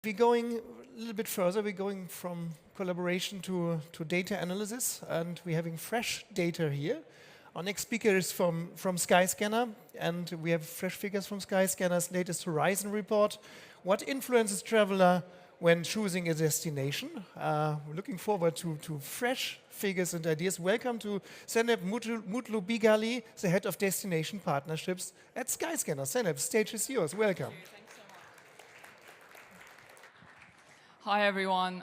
we're going a little bit further. We're going from collaboration to data analysis, and we're having fresh data here. Our next speaker is from Skyscanner, and we have fresh figures from Skyscanner's latest Horizon report. What influences traveler when choosing a destination? We're looking forward to fresh figures and ideas. Welcome to Seneb Mutlu Bigali, the head of destination partnerships at Skyscanner. Seneb, stage is yours. Welcome. Thanks so much. Hi, everyone.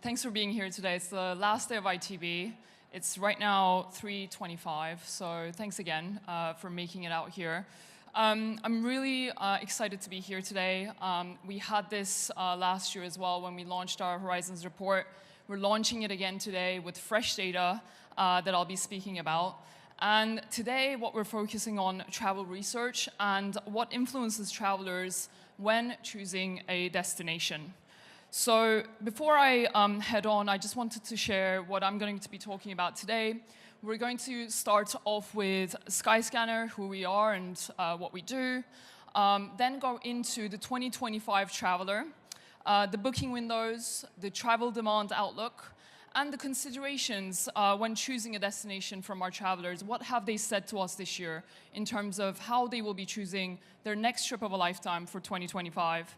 Thanks for being here today. It's the last day of ITB. It's right now 3:25, so thanks again for making it out here. I'm really excited to be here today. We had this last year as well when we launched our Horizons report. We're launching it again today with fresh data that I'll be speaking about. And today, what we're focusing on travel research and what influences travelers when choosing a destination. So before I head on, I just wanted to share what I'm going to be talking about today. We're going to start off with Skyscanner, who we are and what we do, then go into the 2025 traveler, the booking windows, the travel demand outlook, and the considerations when choosing a destination from our travelers. What have they said to us this year in terms of how they will be choosing their next trip of a lifetime for 2025?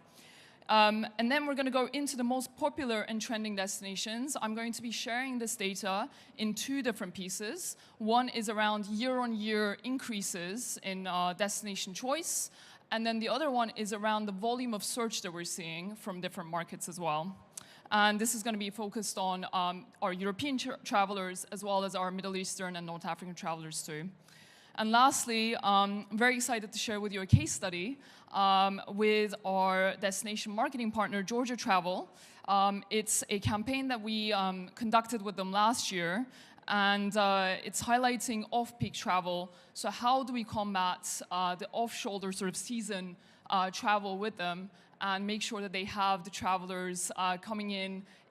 And then we're going to go into the most popular and trending destinations. I'm going to be sharing this data in two different pieces. One is around year-on-year increases in destination choice, and then the other one is around the volume of search that we're seeing from different markets as well. And this is going to be focused on our European travelers as well as our Middle Eastern and North African travelers too. And lastly, I'm very excited to share with you a case study with our destination marketing partner, Georgia Travel. It's a campaign that we conducted with them last year, and it's highlighting off-peak travel. So how do we combat the off-shoulder sort of season travel with them and make sure that they have the travelers coming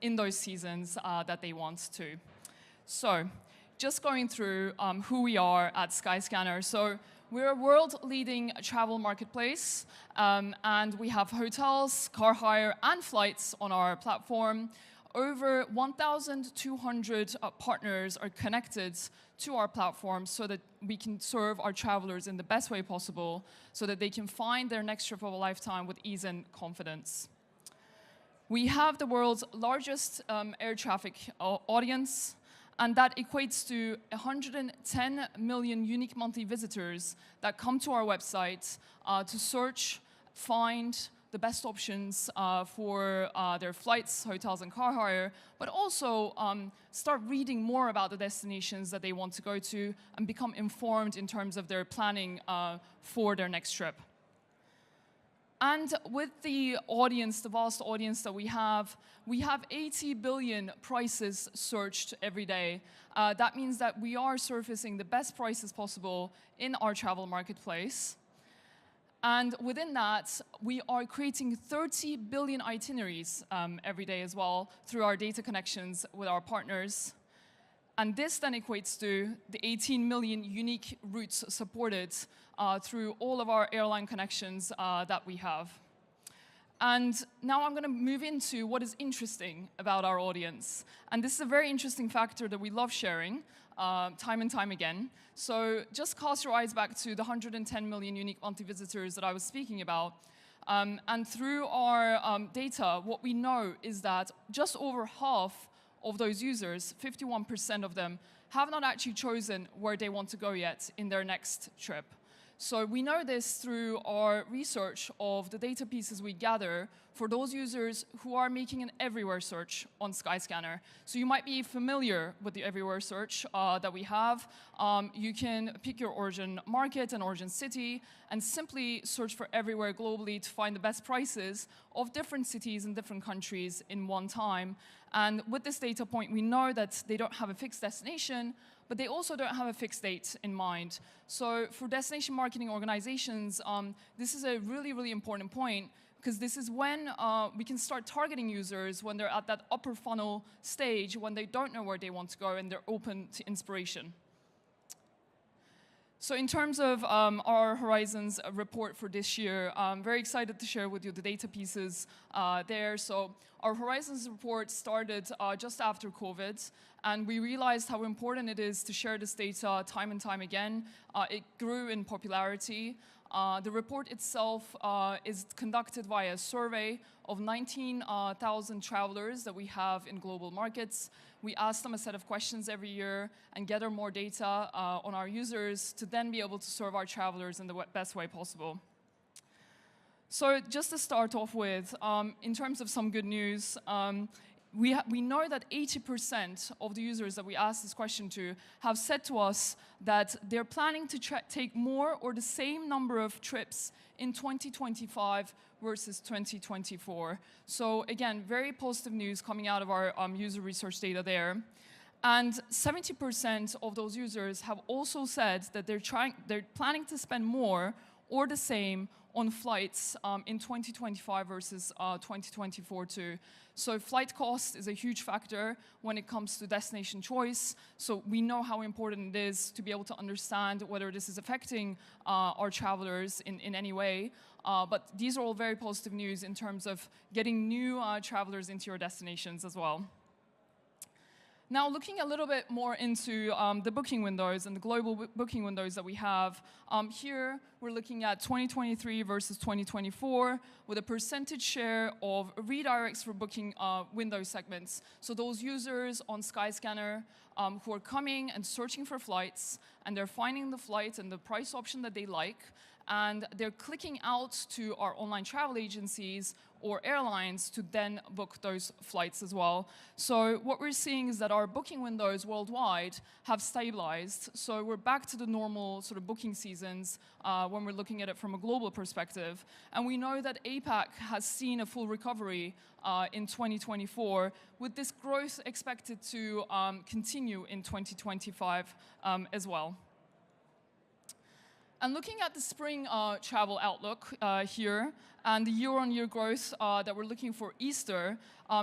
in those seasons that they want to. So just going through who we are at Skyscanner. So we're a world-leading travel marketplace, and we have hotels, car hire, and flights on our platform. Over 1,200 partners are connected to our platform so that we can serve our travelers in the best way possible so that they can find their next trip of a lifetime with ease and confidence. We have the world's largest air traffic audience, and that equates to 110 million unique monthly visitors that come to our website to search, find the best options for their flights, hotels, and car hire, but also start reading more about the destinations that they want to go to and become informed in terms of their planning for their next trip. And with the audience, the vast audience that we have 80 billion prices searched every day. That means that we are surfacing the best prices possible in our travel marketplace. And within that, we are creating 30 billion itineraries every day as well through our data connections with our partners. And this then equates to the 18 million unique routes supported through all of our airline connections that we have. And now I'm going to move into what is interesting about our audience. And this is a very interesting factor that we love sharing time and time again. So just cast your eyes back to the 110 million unique monthly visitors that I was speaking about. And through our data, what we know is that just over half of those users, 51% of them, have not actually chosen where they want to go yet in their next trip. So we know this through our research of the data pieces we gather for those users who are making an everywhere search on Skyscanner. So you might be familiar with the everywhere search that we have. You can pick your origin market and origin city and simply search for everywhere globally to find the best prices of different cities and different countries in one time. And with this data point, we know that they don't have a fixed destination, but they also don't have a fixed date in mind. So for destination marketing organizations, this is a really, really important point, because this is when we can start targeting users when they're at that upper funnel stage, when they don't know where they want to go and they're open to inspiration. So in terms of our Horizons report for this year, I'm very excited to share with you the data pieces there. So our Horizons report started just after COVID, and we realized how important it is to share this data time and time again. It grew in popularity. The report itself is conducted via a survey of 19,000 travelers that we have in global markets. We ask them a set of questions every year and gather more data on our users to then be able to serve our travelers in the best way possible. So just to start off with, in terms of some good news, we know that 80% of the users that we asked this question to have said to us that they're planning to take more or the same number of trips in 2025 versus 2024. So again, very positive news coming out of our user research data there. And 70% of those users have also said that they're planning to spend more or the same on flights in 2025 versus 2024 too. So flight cost is a huge factor when it comes to destination choice. So we know how important it is to be able to understand whether this is affecting our travelers in any way. But these are all very positive news in terms of getting new travelers into your destinations as well. Now, looking a little bit more into the booking windows and the global booking windows that we have, here we're looking at 2023 versus 2024 with a percentage share of redirects for booking window segments. So those users on Skyscanner who are coming and searching for flights, and they're finding the flight and the price option that they like, and they're clicking out to our online travel agencies or airlines to then book those flights as well. So what we're seeing is that our booking windows worldwide have stabilized. So we're back to the normal sort of booking seasons when we're looking at it from a global perspective. And we know that APAC has seen a full recovery in 2024, with this growth expected to continue in 2025 as well. And looking at the spring travel outlook here, and the year-on-year growth that we're looking for Easter,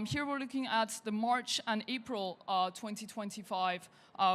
here we're looking at the March and April 2025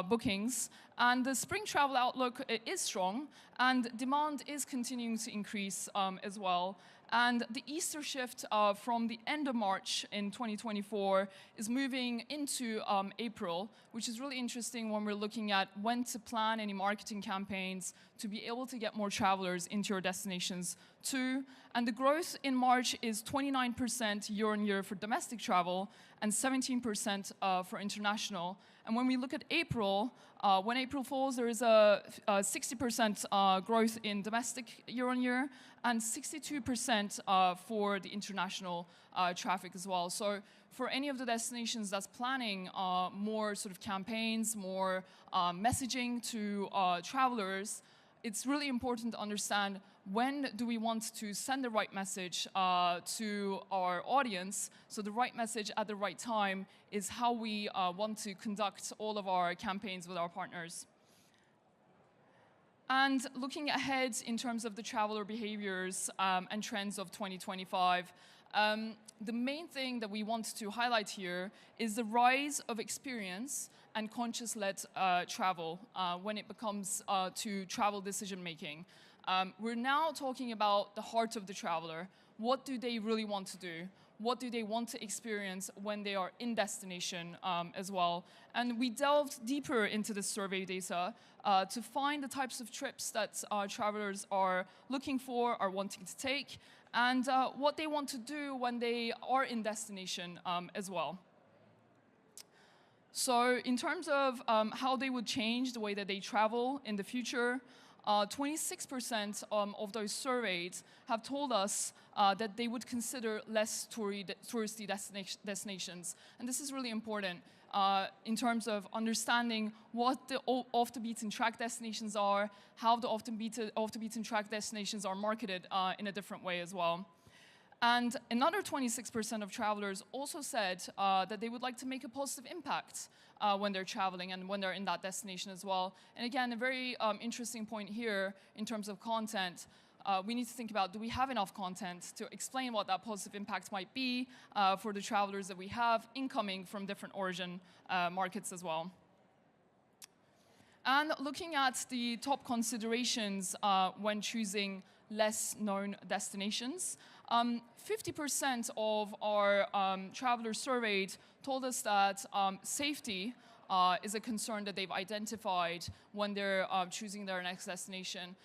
bookings. And the spring travel outlook is strong, and demand is continuing to increase as well. And the Easter shift from the end of March in 2024 is moving into April, which is really interesting when we're looking at when to plan any marketing campaigns to be able to get more travelers into your destinations too. And the growth in March is 29% year-on-year for domestic travel and 17% for international. And when we look at April, when April falls, there is a 60% growth in domestic year-on-year and 62% for the international traffic as well. So for any of the destinations that's planning more sort of campaigns, more messaging to travelers, it's really important to understand when do we want to send the right message to our audience. So the right message at the right time is how we want to conduct all of our campaigns with our partners. And looking ahead in terms of the traveler behaviors and trends of 2025, the main thing that we want to highlight here is the rise of experience and conscious-led travel when it comes to travel decision-making. We're now talking about the heart of the traveler. What do they really want to do? What do they want to experience when they are in destination as well? And we delved deeper into the survey data to find the types of trips that travelers are looking for, are wanting to take, and what they want to do when they are in destination as well. So in terms of how they would change the way that they travel in the future, 26% of those surveyed have told us that they would consider less touristy destinations. And this is really important in terms of understanding what the off-the-beaten-track destinations are, how the off-the-beaten-track destinations are marketed in a different way as well. And another 26% of travelers also said that they would like to make a positive impact when they're traveling and when they're in that destination as well. And again, a very interesting point here in terms of content. We need to think about, do we have enough content to explain what that positive impact might be for the travelers that we have incoming from different origin markets as well. And looking at the top considerations when choosing less known destinations, 50% of our travelers surveyed told us that safety is a concern that they've identified when they're choosing their next destination.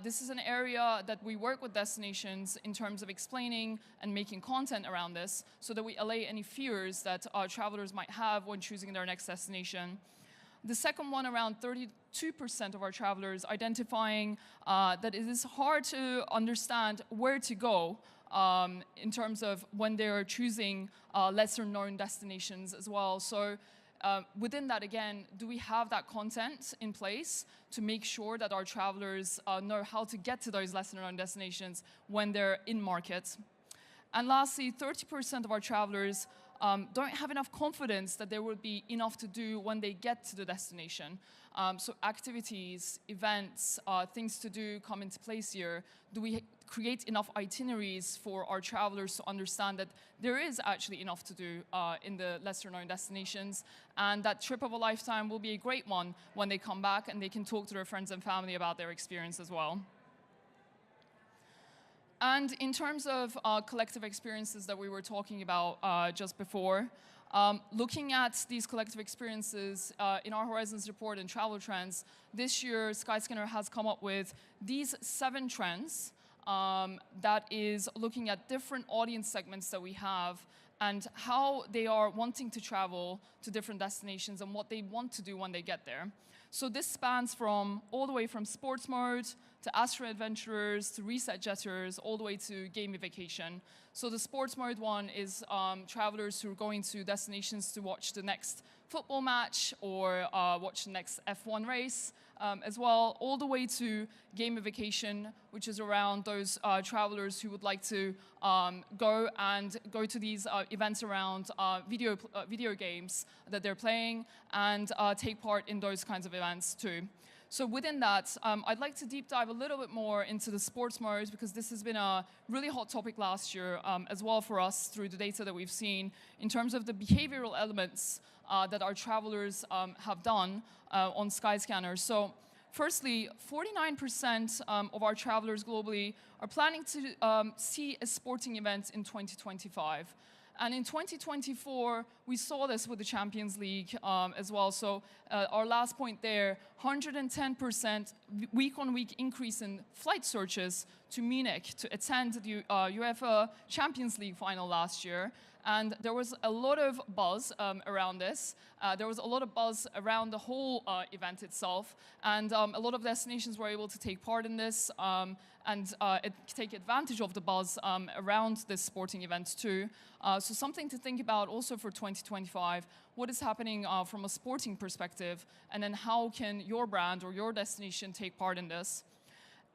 This is an area that we work with destinations in terms of explaining and making content around this so that we allay any fears that travelers might have when choosing their next destination. The second one, around 32% of our travelers identifying that it is hard to understand where to go in terms of when they're choosing lesser known destinations as well. So within that, again, do we have that content in place to make sure that our travelers know how to get to those lesser known destinations when they're in market? And lastly, 30% of our travelers don't have enough confidence that there will be enough to do when they get to the destination. So activities, events, things to do come into place here. Do we create enough itineraries for our travelers to understand that there is actually enough to do in the lesser known destinations, and that trip of a lifetime will be a great one when they come back and they can talk to their friends and family about their experience as well. And in terms of collective experiences that we were talking about just before, looking at these collective experiences in our Horizons report and travel trends, this year Skyscanner has come up with these 7 trends that is looking at different audience segments that we have and how they are wanting to travel to different destinations and what they want to do when they get there. So this spans from all the way from sports mode to astro adventurers to reset jetters, all the way to gamification. So the sports mode one is travelers who are going to destinations to watch the next football match or watch the next F1 race as well, all the way to gamification, which is around those travelers who would like to go to these events around video games that they're playing and take part in those kinds of events too. So within that, I'd like to deep dive a little bit more into the sports modes because this has been a really hot topic last year as well for us through the data that we've seen in terms of the behavioral elements that our travelers have done on Skyscanner. So firstly, 49% of our travelers globally are planning to see a sporting event in 2025. And in 2024, we saw this with the Champions League as well. So our last point there, 110% week-on-week increase in flight searches to Munich to attend the UEFA Champions League final last year. And there was a lot of buzz around this. There was a lot of buzz around the whole event itself. And a lot of destinations were able to take part in this and take advantage of the buzz around this sporting event too. So something to think about also for 2025, what is happening from a sporting perspective, and then how can your brand or your destination take part in this?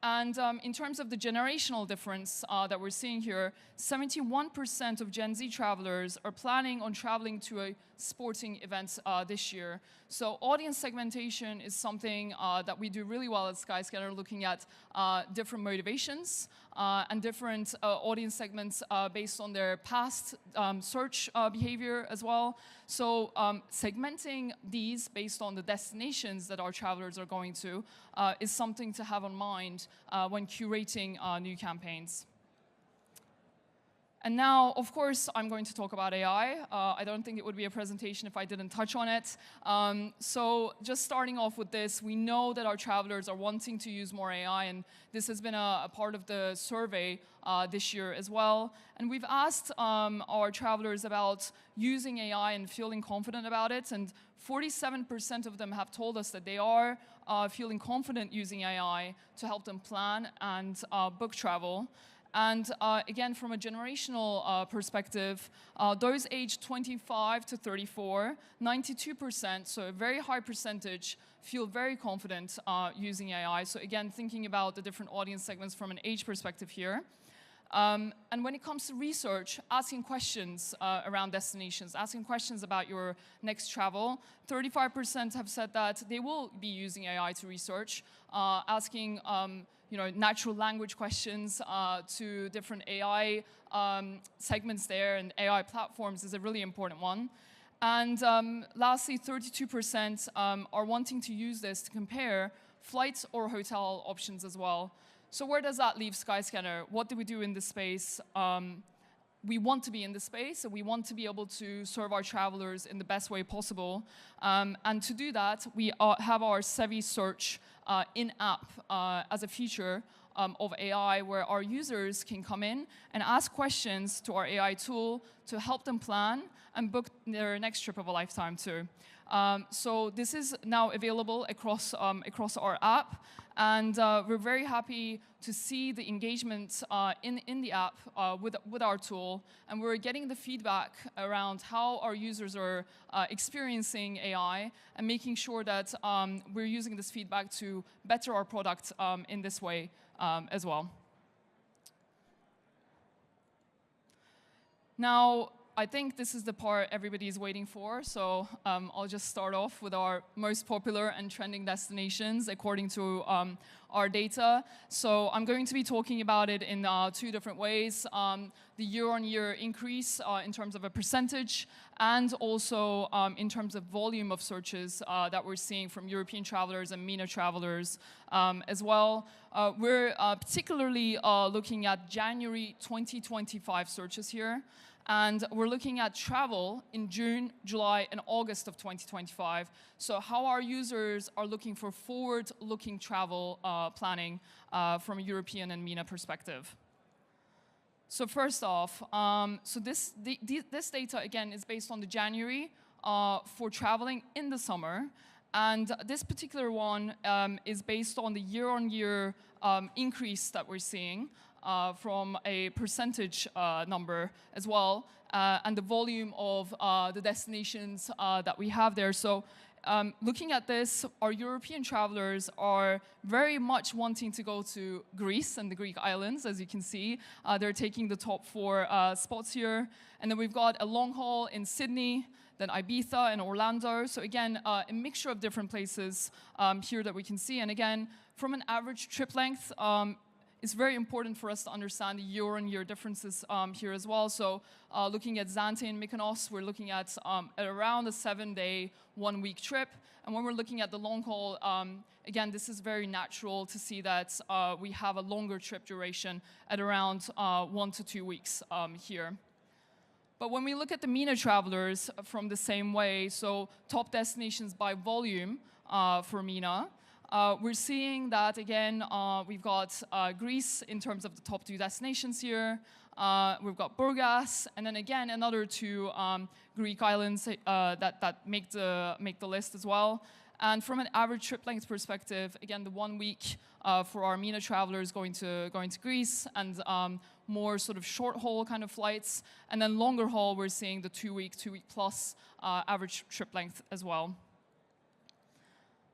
And in terms of the generational difference that we're seeing here, 71% of Gen Z travelers are planning on traveling to a sporting event this year. So audience segmentation is something that we do really well at Skyscanner, looking at different motivations and different audience segments based on their past search behavior as well. So segmenting these based on the destinations that our travelers are going to is something to have in mind when curating new campaigns. And now, of course, I'm going to talk about AI. I don't think it would be a presentation if I didn't touch on it. So just starting off with this, we know that our travelers are wanting to use more AI, and this has been a part of the survey this year as well. And we've asked our travelers about using AI and feeling confident about it, and 47% of them have told us that they are feeling confident using AI to help them plan and book travel. And again, from a generational perspective, those aged 25 to 34, 92%, so a very high percentage, feel very confident using AI. So again, thinking about the different audience segments from an age perspective here. And when it comes to research, asking questions around destinations, asking questions about your next travel, 35% have said that they will be using AI to research, asking natural language questions to different AI segments there, and AI platforms is a really important one. And lastly, 32% are wanting to use this to compare flights or hotel options as well. So where does that leave Skyscanner? What do we do in this space? We want to be in this space, and we want to be able to serve our travelers in the best way possible. And to do that, we have our Savvy Search in-app as a feature of AI, where our users can come in and ask questions to our AI tool to help them plan and book their next trip of a lifetime too. So this is now available across our app, and we're very happy to see the engagement in the app with our tool, and we're getting the feedback around how our users are experiencing AI and making sure that we're using this feedback to better our product in this way as well. Now, I think this is the part everybody's waiting for, so I'll just start off with our most popular and trending destinations according to our data. So I'm going to be talking about it in two different ways. The year-on-year increase in terms of a percentage, and also in terms of volume of searches that we're seeing from European travelers and MENA travelers as well. We're particularly looking at January 2025 searches here. And we're looking at travel in June, July, and August of 2025. So how our users are looking for forward-looking travel planning from a European and MENA perspective. So first off, so this data, again, is based on the January for traveling in the summer. And this particular one is based on the year-on-year increase that we're seeing. From a percentage number as well, and the volume of the destinations that we have there. So looking at this, our European travelers are very much wanting to go to Greece and the Greek islands, as you can see. They're taking the top 4 spots here. And then we've got a long haul in Sydney, then Ibiza and Orlando. So again, a mixture of different places here that we can see. And again, from an average trip length, it's very important for us to understand the year-on-year differences here as well. So looking at Zante and Mykonos, we're looking at around a 7-day, 1-week trip. And when we're looking at the long haul, again, this is very natural to see that we have a longer trip duration at around 1 to 2 weeks here. But when we look at the MENA travelers from the same way, so top destinations by volume for MENA, we're seeing that, again, we've got Greece in terms of the top 2 destinations here. We've got Burgas, and then again, another 2 Greek islands that make the list as well. And from an average trip length perspective, again, the 1 week for our MENA travelers going to Greece, and more sort of short haul kind of flights. And then longer haul, we're seeing the 2 week plus average trip length as well.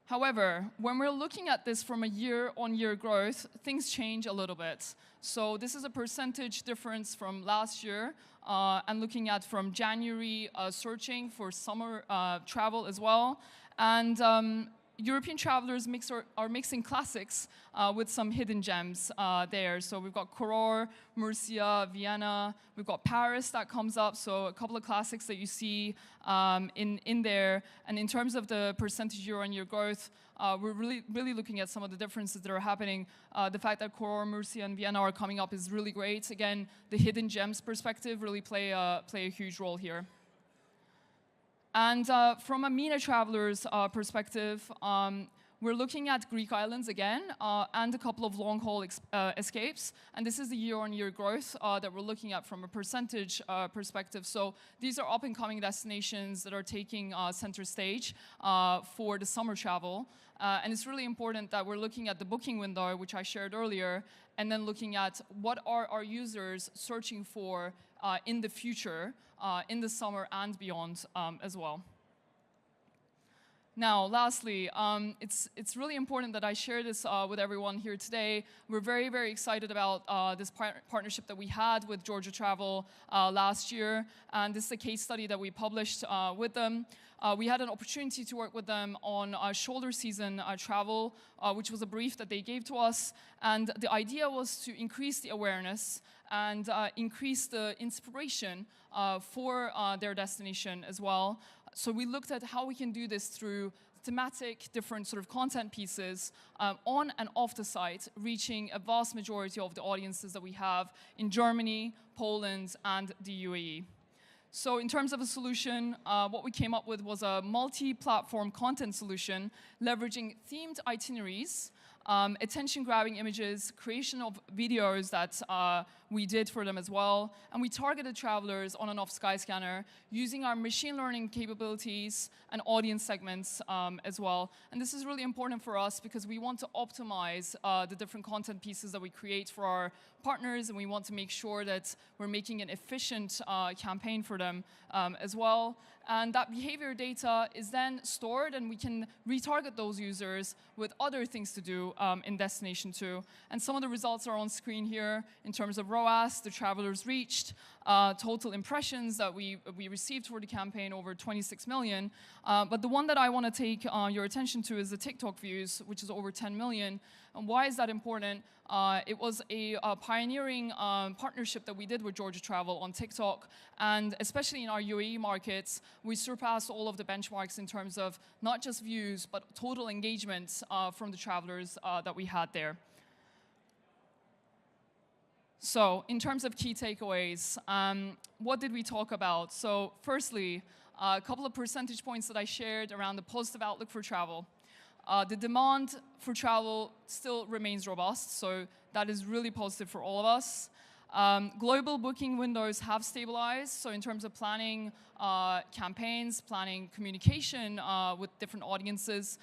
However, when we're looking at this from a year-on-year growth, things change a little bit. So this is a percentage difference from last year, and looking at from January searching for summer travel as well. And European travelers are mixing classics with some hidden gems there. So we've got Corry, Murcia, Vienna. We've got Paris that comes up. So a couple of classics that you see in there. And in terms of the percentage year-on-year growth, we're really looking at some of the differences that are happening. The fact that Corry, Murcia, and Vienna are coming up is really great. Again, the hidden gems perspective really play a huge role here. And from a MENA traveler's perspective, we're looking at Greek islands again, and a couple of long-haul escapes. And this is the year-on-year growth that we're looking at from a percentage perspective. So these are up-and-coming destinations that are taking center stage for the summer travel. And it's really important that we're looking at the booking window, which I shared earlier, and then looking at what are our users searching for in the future, in the summer and beyond as well. Now, lastly, it's really important that I share this with everyone here today. We're very, very excited about this partnership that we had with Georgia Travel last year. And this is a case study that we published with them. We had an opportunity to work with them on shoulder season travel, which was a brief that they gave to us. And the idea was to increase the awareness and increase the inspiration for their destination as well. So we looked at how we can do this through thematic, different sort of content pieces on and off the site, reaching a vast majority of the audiences that we have in Germany, Poland, and the UAE. So in terms of a solution, what we came up with was a multi-platform content solution leveraging themed itineraries, attention-grabbing images, creation of videos that we did for them as well, and we targeted travelers on and off Skyscanner using our machine learning capabilities and audience segments as well. And this is really important for us because we want to optimize the different content pieces that we create for our partners, and we want to make sure that we're making an efficient campaign for them as well. And that behavior data is then stored, and we can retarget those users with other things to do in Destination 2. And some of the results are on screen here in terms of ROAS, the travelers reached, total impressions that we received for the campaign, over 26 million. But the one that I want to take your attention to is the TikTok views, which is over 10 million. And why is that important? It was a pioneering partnership that we did with Georgia Travel on TikTok, and especially in our UAE markets, we surpassed all of the benchmarks in terms of not just views, but total engagement from the travelers that we had there. So in terms of key takeaways, what did we talk about? So firstly, a couple of percentage points that I shared around the positive outlook for travel. The demand for travel still remains robust, so that is really positive for all of us. Global booking windows have stabilized, so in terms of planning campaigns, planning communication with different audiences,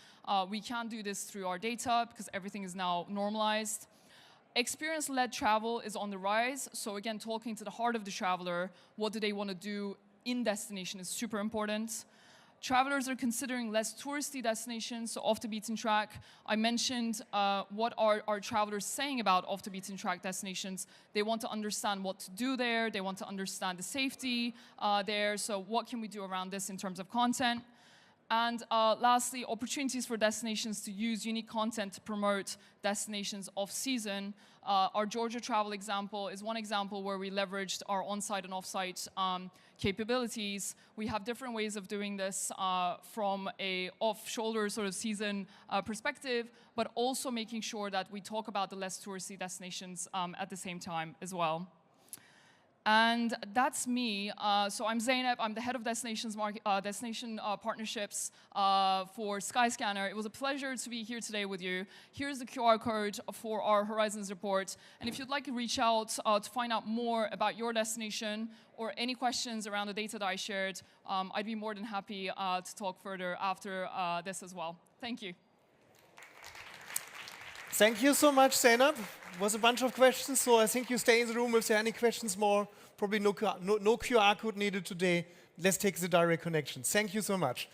we can do this through our data because everything is now normalized. Experience-led travel is on the rise, so again, talking to the heart of the traveler, what do they want to do in destination is super important. Travelers are considering less touristy destinations, so off the beaten track. I mentioned what are our travelers saying about off the beaten track destinations. They want to understand what to do there. They want to understand the safety there. So what can we do around this in terms of content? And lastly, opportunities for destinations to use unique content to promote destinations off-season. Our Georgia Travel example is one example where we leveraged our on-site and off-site capabilities. We have different ways of doing this from a off-shoulder sort of season perspective, but also making sure that we talk about the less touristy destinations at the same time as well. And that's me. So I'm Zeynep. I'm the head of destination partnerships for Skyscanner. It was a pleasure to be here today with you. Here's the QR code for our Horizons report. And if you'd like to reach out to find out more about your destination or any questions around the data that I shared, I'd be more than happy to talk further after this as well. Thank you. Thank you so much, Zeynep. Was a bunch of questions, so I think you stay in the room if there are any questions more. Probably no QR code needed today. Let's take the direct connection. Thank you so much.